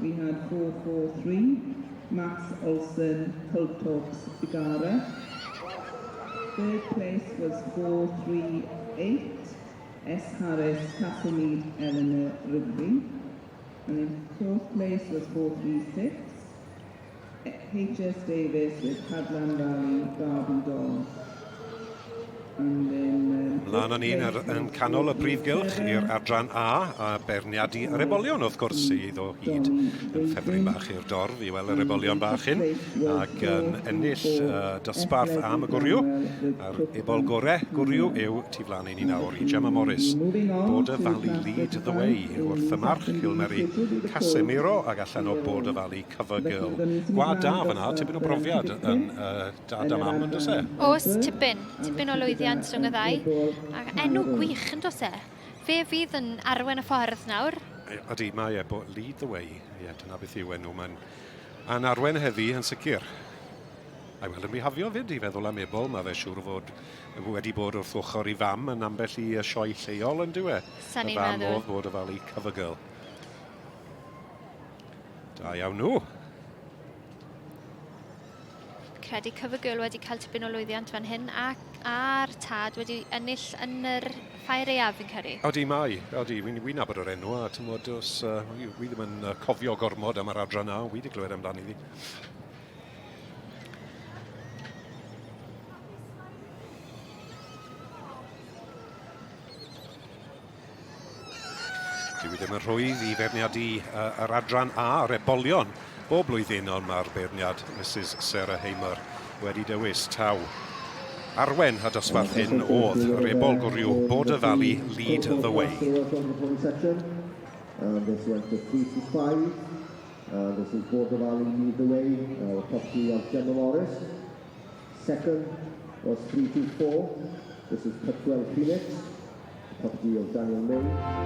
we had 4-4-3. Max Olsen, Cultops, Bigara. Third place was 4-3-8. S. Harris, Castlemead, Eleanor, Rugby. And in fourth place was 4-3-6. H.S. Davis with Hadland Valley, Derby Dons. And then... Mlaen o'n yn canol y brifgylch i'r adran A berniadu yr ebolion wrth gwrs sydd o hyd yn ffefryn bach i'r dorf I weld yr ebolion bach hyn ac yn ennill dosbarth am y gwriw a'r ebol gwriw yw tu flaen I ni nawr I Gemma Morris Border Valley lead the way wrth y march Gilmeri Casemiro ac allan o Border Valley cover girl gwad da fyna tipyn o brofiad yn dad am am yn dys e? Oes tipyn o lwyddiant rhwng y ddau ac enw gwych yn dos e fe fydd yn arwen y ffordd nawr Ydy, mae e, lead the way dyna beth yw enw mae'n arwen heddi yn sicr a wel yn bihafio fyd I feddwl am Ebol mae fe siŵr fod wedi bod wrth ochr I fam yn ambell I sioe lleol yn dywe Sa'n y i'n fam meddwl. oedd Border Valley cover girl da iawn nhw credu cover girl wedi cael tipyn o lwyddiant fan hyn ac a'r tad wedi ennill yn yr ffair eiaf fi'n credu. Odi mae, wi'n nabod o'r enw a tymod os wi ddim yn cofio gormod am yr adran na, wi wedi glywed amdani ddi. Dwi ddim yn rhwydd I ferniadu yr adran A, yr ebolion. Bob blwyddyn ond mae'r beirniad Mrs Sarah Hamer wedi dewis taw. Arwen y dosbarth hyn oedd yr ebol gwriw Border Valley lead the way. This went to 3-5. This is Border Valley lead the way. Property of Gemma Morris. Second was 3-4. This is Petwell Phoenix. Property of Daniel May.